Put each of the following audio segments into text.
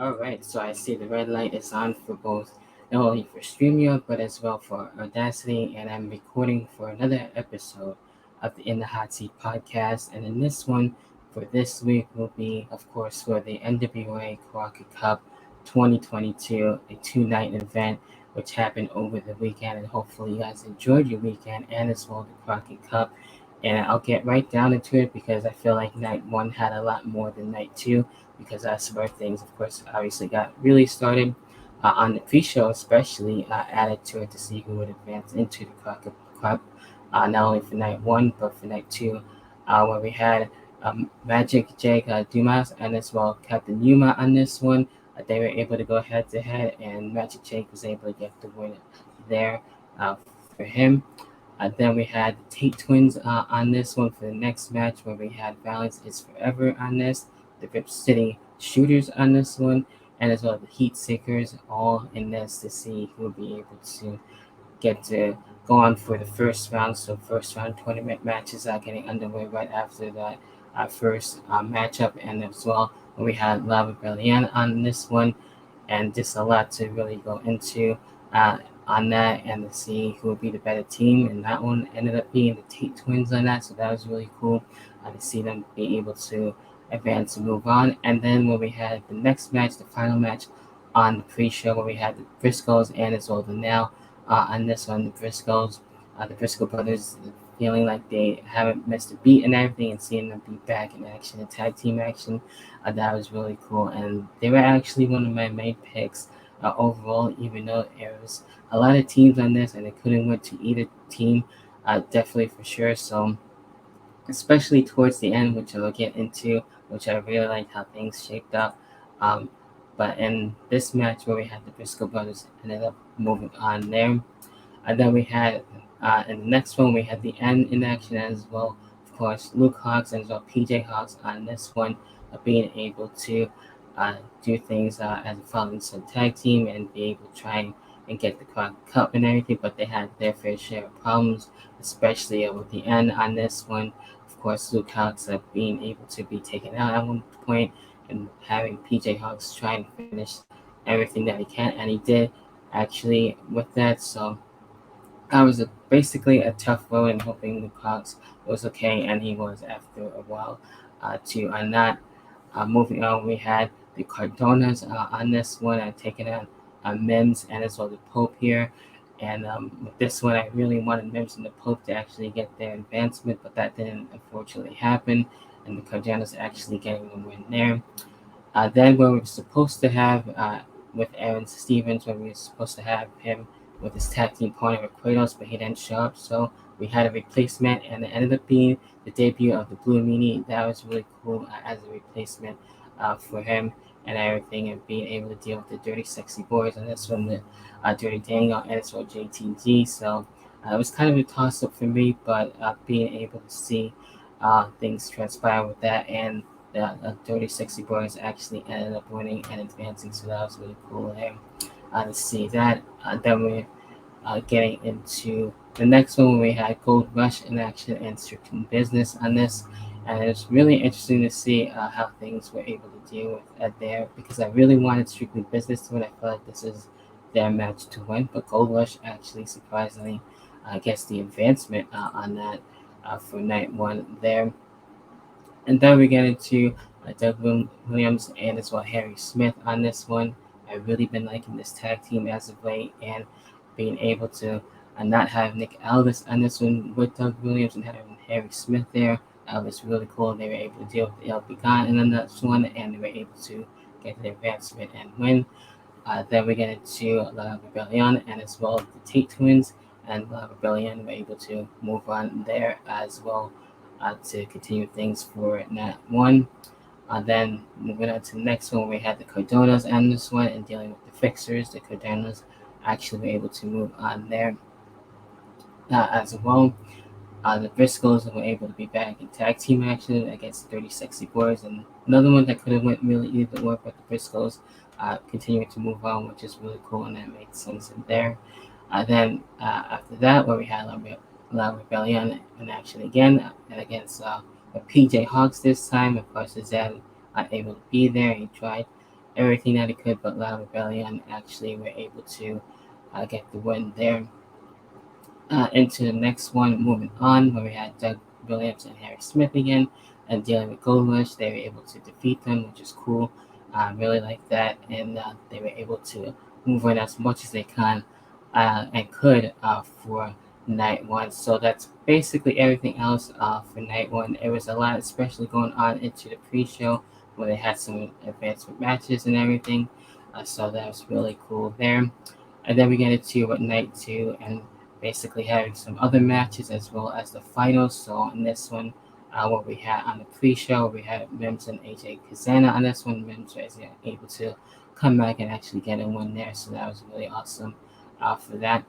Alright, so I see the red light is on for both, not only for StreamYard, but as well for Audacity, and I'm recording for another episode of the In the Hot Seat podcast. And in this one, for this week, will be, of course, for the NWA Crockett Cup 2022, a two-night event which happened over the weekend. And hopefully, you guys enjoyed your weekend and as well the Crockett Cup. And I'll get right down into it because I feel like night one had a lot more than night two because that's where things, of course, obviously got really started on the pre-show, especially added to it to see who would advance into the Crockett Cup, not only for night one but for night two, where we had Magic Jake Dumas and as well Captain Yuma on this one. They were able to go head to head, and Magic Jake was able to get the win there for him. Then we had the Tate twins on this one for the next match, where we had Balance is Forever on this, the Rip City Shooters on this one, and as well the Heat Seekers all in this to see who will be able to get to go on for the first round. So first round tournament matches are getting underway right after that first matchup, and as well when we had La Rebellion on this one, and just a lot to really go into on that and to see who would be the better team. And that one ended up being the Tate twins on that, so that was really cool to see them be able to advance and move on. And then when we had the next match, the final match on the pre-show, where we had the Briscoes and as well the now on this one, the Briscoe brothers, feeling like they haven't missed a beat and everything, and seeing them be back in action, in tag team action, that was really cool. And they were actually one of my main picks overall, even though there was a lot of teams on this and it couldn't went to either team, definitely for sure. So especially towards the end, which I'll get into, which I really liked how things shaped up. Um, but in this match where we had the Briscoe brothers ended up moving on there. And then we had in the next one we had the end in action as well. Of course, Luke Hawks and as well PJ Hawks on this one, being able to do things as a following some tag team and be able to try and get the cup and everything. But they had their fair share of problems, especially with the end on this one. Of course, Luke Hawks being able to be taken out at one point and having PJ Hawks try and finish everything that he can, and he did actually with that. So that was basically a tough road, and hoping Luke Hawks was okay, and he was after a while. On that, moving on, we had the Cardonas on this one, taking on Mims and as well the Pope here. And with this one, I really wanted Mims and the Pope to actually get their advancement, but that didn't unfortunately happen. And the Cardonas actually getting the win there. Then when we were supposed to have with Aaron Stevens, when we were supposed to have him with his tag team partner with Kratos, but he didn't show up, so we had a replacement, and it ended up being the debut of the Blue Meanie. That was really cool as a replacement for him and everything, and being able to deal with the Dirty Sexy Boys, and this one the Dirty Daniel and as well JTG. So it was kind of a toss up for me, but being able to see things transpire with that, and the Dirty Sexy Boys actually ended up winning and advancing, so that was really cool there to see that. Then we're getting into the next one, we had Gold Rush in action and Stricken Business on this. And it's really interesting to see how things were able to deal with that there, because I really wanted Strictly Business to win. I felt like this is their match to win, but Gold Rush actually surprisingly gets the advancement on that for night one there. And then we get into Doug Williams and as well Harry Smith on this one. I've really been liking this tag team as of late, and being able to not have Nick Aldis on this one with Doug Williams and having Harry Smith there was really cool. They were able to deal with the LB Gun in the next one, and they were able to get the advancement and win. Then we get into La Rebellion and as well the Tate twins, and La Rebellion were able to move on there as well to continue things for that one. Then moving on to the next one, we had the Cardonas and this one, and dealing with the Fixers. The Cardonas actually were able to move on there as well. The Briscoes were able to be back in tag team action against the Dirty Sexy Boys, and another one that could have went really either way, but the Briscoes continuing to move on, which is really cool, and that made sense in there. Then after that, where we had La Rebellion in action again, and against PJ Hawks this time. Of course, Zed not able to be there. He tried everything that he could, but La Rebellion actually were able to get the win there. Into the next one, moving on, where we had Doug Williams and Harry Smith again, and dealing with Gold Rush, they were able to defeat them, which is cool. I really like that, and they were able to move on as much as they can and could for night one. So that's basically everything else for night one. It was a lot, especially going on into the pre-show where they had some advancement matches and everything. So that was really cool there. And then we get into what night two and basically having some other matches as well as the finals. So in this one, what we had on the pre-show, we had Mims and AJ Kazana. On this one, Mims was able to come back and actually get a win there. So that was really awesome for that.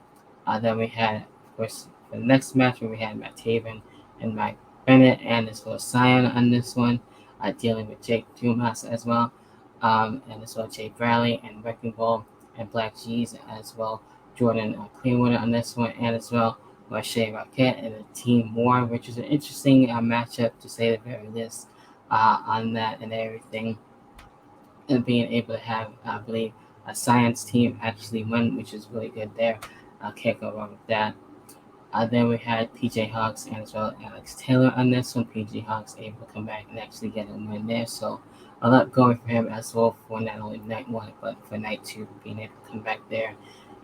Then we had, of course, for the next match where we had Matt Taven and Mike Bennett and as well as Cyan on this one, dealing with Jake Dumas as well, and as well Jay Bradley and Wrecking Ball and Black G's as well. Jordan Clearwater on this one, and as well Marche Rocket and the Team War, which is an interesting matchup to say the very least on that and everything. And being able to have, I believe, a science team actually win, which is really good there. Can't go wrong with that. Then we had PJ Hawks and as well Alex Taylor on this one. PJ Hawks able to come back and actually get a win there. So a lot going for him as well for not only night one, but for night two, being able to come back there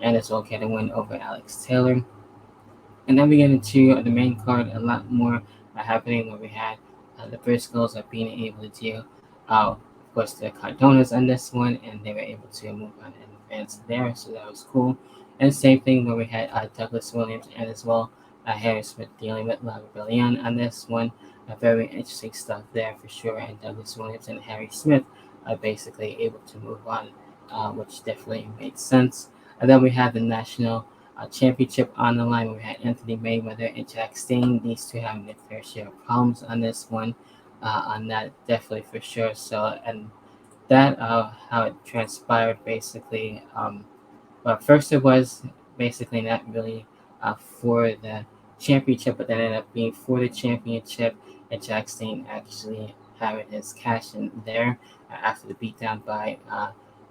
and as well get a win over Alex Taylor. And then we get into the main card, a lot more happening where we had the Briscoes being able to deal, of course, the Cardonas on this one, and they were able to move on and advance there, so that was cool. And same thing where we had Douglas Williams and as well Harry Smith dealing with La Rebellion on this one. Very interesting stuff there for sure. And Douglas Williams and Harry Smith are basically able to move on, which definitely made sense. And then we had the national championship on the line. We had Anthony Mayweather and Jack Stain. These two having their fair share of problems on this one. On that, definitely for sure. So, and that how it transpired basically. But first, it was basically not really for the championship, but then ended up being for the championship. And Jack Stain actually having his cash in there after the beatdown by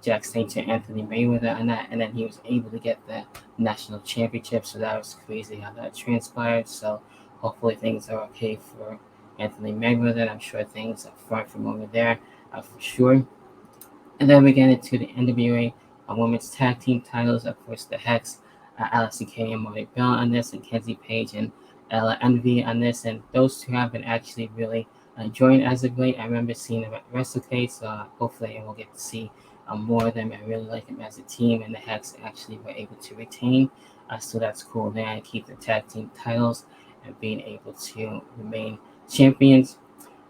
Jack Stain to Anthony Mayweather on that, and then he was able to get the national championship. So that was crazy how that transpired. So hopefully things are okay for Anthony Mayweather. I'm sure things are far from over there for sure. And then we get into the NWA women's tag team titles. Of course, the Hex, Alex Kay and Molly Bell on this, and Kenzie Page and Ella Envy on this. And those two have been actually really enjoying as of late. I remember seeing them at WrestleCade, so hopefully we'll get to see more of them. I really like them as a team, and the Hex actually were able to retain. So that's cool there and keep the tag team titles and being able to remain champions.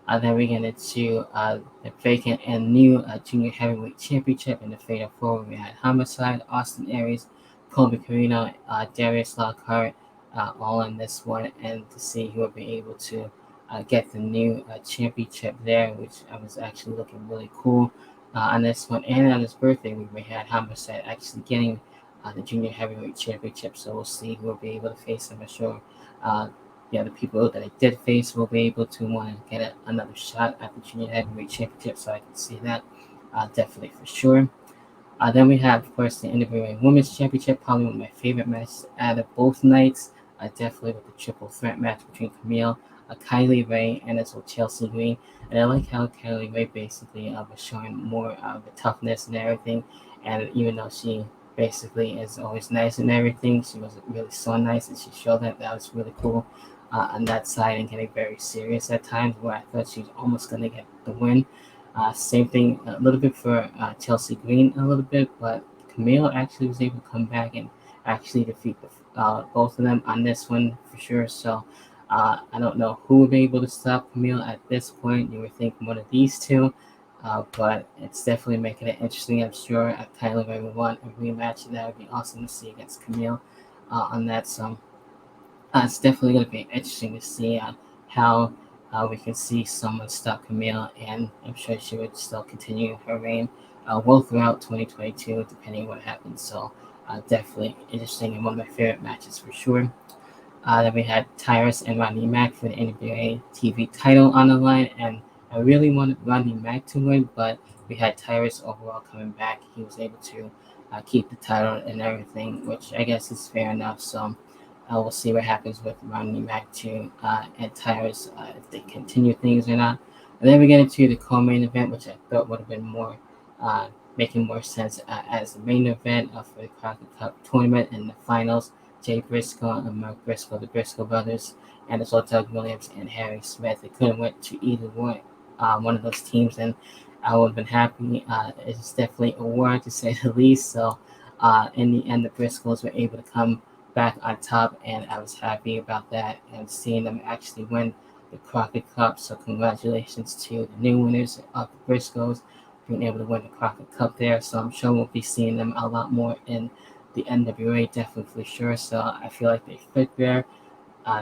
Then we get into the vacant and new junior heavyweight championship in the Fatal Four. We had Homicide, Austin Aries, Colby Carino, Darius Lockhart, all in this one, and to see who will be able to get the new championship there, which I was actually looking really cool on this one. And on his birthday, we had Homicide actually getting the junior heavyweight championship, so we'll see who will be able to face him. I'm sure the people that I did face will be able to want to get another shot at the junior heavyweight championship, so I can see that definitely for sure. Then we have, of course, the NWA Women's Championship, probably one of my favorite matches out of both nights. Definitely with the triple threat match between Camille, Kylie Ray, and as well Chelsea Green. And I like how Kylie Ray basically was showing more of the toughness and everything. And even though she basically is always nice and everything, she wasn't really so nice, and she showed that was really cool on that side and getting very serious at times where I thought she was almost going to get the win. Same thing a little bit for Chelsea Green a little bit, but Camille actually was able to come back and actually defeat both of them on this one for sure. So I don't know who would be able to stop Camille at this point. You would think one of these two, but it's definitely making it interesting. I'm sure Kylie Ray would want a rematch, and that would be awesome to see against Camille on that. So it's definitely going to be interesting to see how we can see someone stop Camille, and I'm sure she would still continue her reign well throughout 2022, depending on what happens. So definitely interesting and one of my favorite matches for sure. Then we had Tyrus and Rodney Mack for the NWA TV title on the line, and I really wanted Rodney Mack to win, but we had Tyrus overall coming back. He was able to keep the title and everything, which I guess is fair enough. So we'll see what happens with Rodney Mack too and Tyrus if they continue things or not. And then we get into the co-main event, which I thought would have been more making more sense as the main event for the Crockett Cup tournament in the finals. Jay Briscoe and Mark Briscoe, the Briscoe brothers, and as well Doug Williams and Harry Smith. They couldn't went to either one of those teams, and I would have been happy. It's definitely a war to say the least. So in the end, the Briscoes were able to come back on top, and I was happy about that and seeing them actually win the Crockett Cup. So congratulations to the new winners of the Briscoes being able to win the Crockett Cup there. So I'm sure we'll be seeing them a lot more in the NWA, definitely for sure. So I feel like they fit there.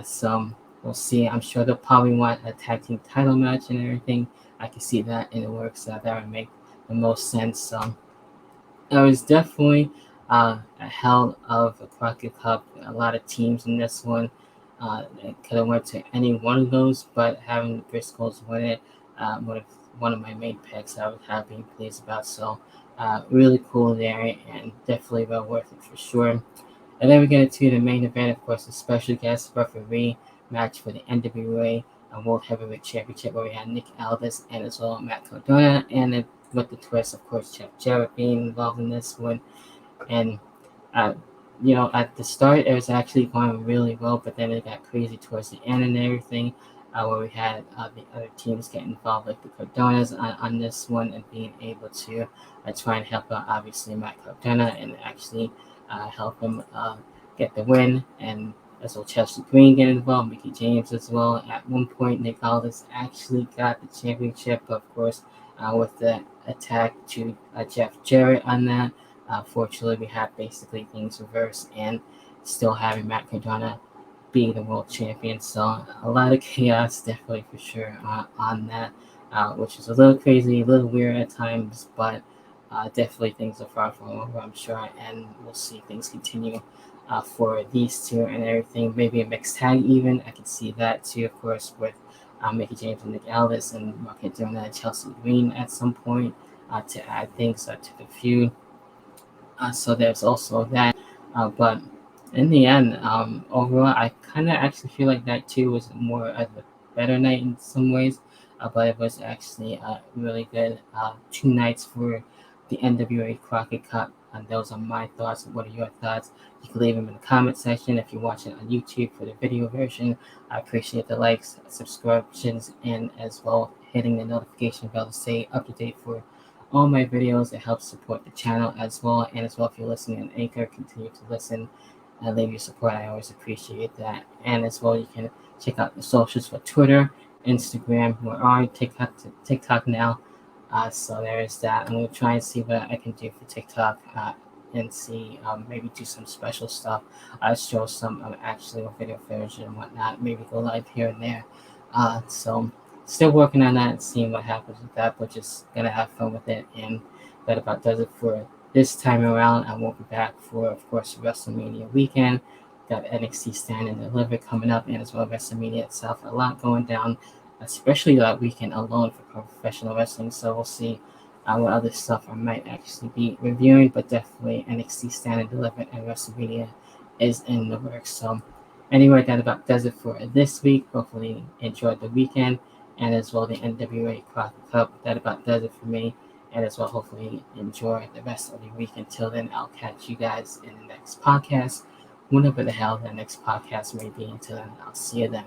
So we'll see. I'm sure they'll probably want a tag team title match and everything. I can see that in the works. So that would make the most sense. So it was definitely a hell of a Crockett Cup. A lot of teams in this one. It could have went to any one of those, but having the Briscoes win it would have one of my main picks. I was happy and pleased about. So really cool there, and definitely well worth it for sure. And then we get into the main event, of course, a special guest referee match for the NWA World Heavyweight Championship, where we had Nick Aldis and as well Matt Cardona, and then with the twist, of course, Jeff Jarrett being involved in this one. And uh, at the start, it was actually going really well, but then it got crazy towards the end and everything, where we had the other teams get involved, like the Cardonas on this one, and being able to try and help out, obviously, Matt Cardona and actually help him get the win. And as well, Chelsea Green get involved, Mickey James as well. At one point, Nick Aldis actually got the championship, of course, with the attack to Jeff Jarrett on that. Fortunately, we have basically things reversed and still having Matt Cardona be the world champion. So a lot of chaos, definitely for sure, on that, which is a little crazy, a little weird at times, but definitely things are far from over, I'm sure, and we'll see things continue for these two and everything. Maybe a mixed tag even. I can see that too, of course, with Mickey James and Nick Aldis and Mark Cardona and Chelsea Green at some point to add things to the feud. So there's also that. But in the end, overall, I kind of actually feel like that too was more of a better night in some ways. But it was actually really good 2 nights for the NWA Crockett Cup. And those are my thoughts. What are your thoughts? You can leave them in the comment section if you're watching on YouTube for the video version. I appreciate the likes, subscriptions, and as well hitting the notification bell to stay up to date for all my videos. It helps support the channel as well. And as well, if you're listening on Anchor, continue to listen and leave your support. I always appreciate that. And as well, you can check out the socials for Twitter, Instagram. We're on TikTok now. So there is that. I'm going to try and see what I can do for TikTok and see maybe do some special stuff. Show some actual video version and whatnot. Maybe go live here and there. So still working on that and seeing what happens with that, but just gonna have fun with it. And that about does it for this time around. I won't be back for, of course, WrestleMania weekend. Got NXT Stand and Deliver coming up, and as well WrestleMania itself. A lot going down, especially that weekend alone for professional wrestling. So we'll see what other stuff I might actually be reviewing, but definitely NXT Stand and Deliver and WrestleMania is in the works. So anyway, that about does it for this week. Hopefully enjoyed the weekend and as well the NWA Crockett Cup. That about does it for me. And as well, hopefully enjoy the rest of the week. Until then, I'll catch you guys in the next podcast, whenever the hell the next podcast may be. Until then, I'll see you then.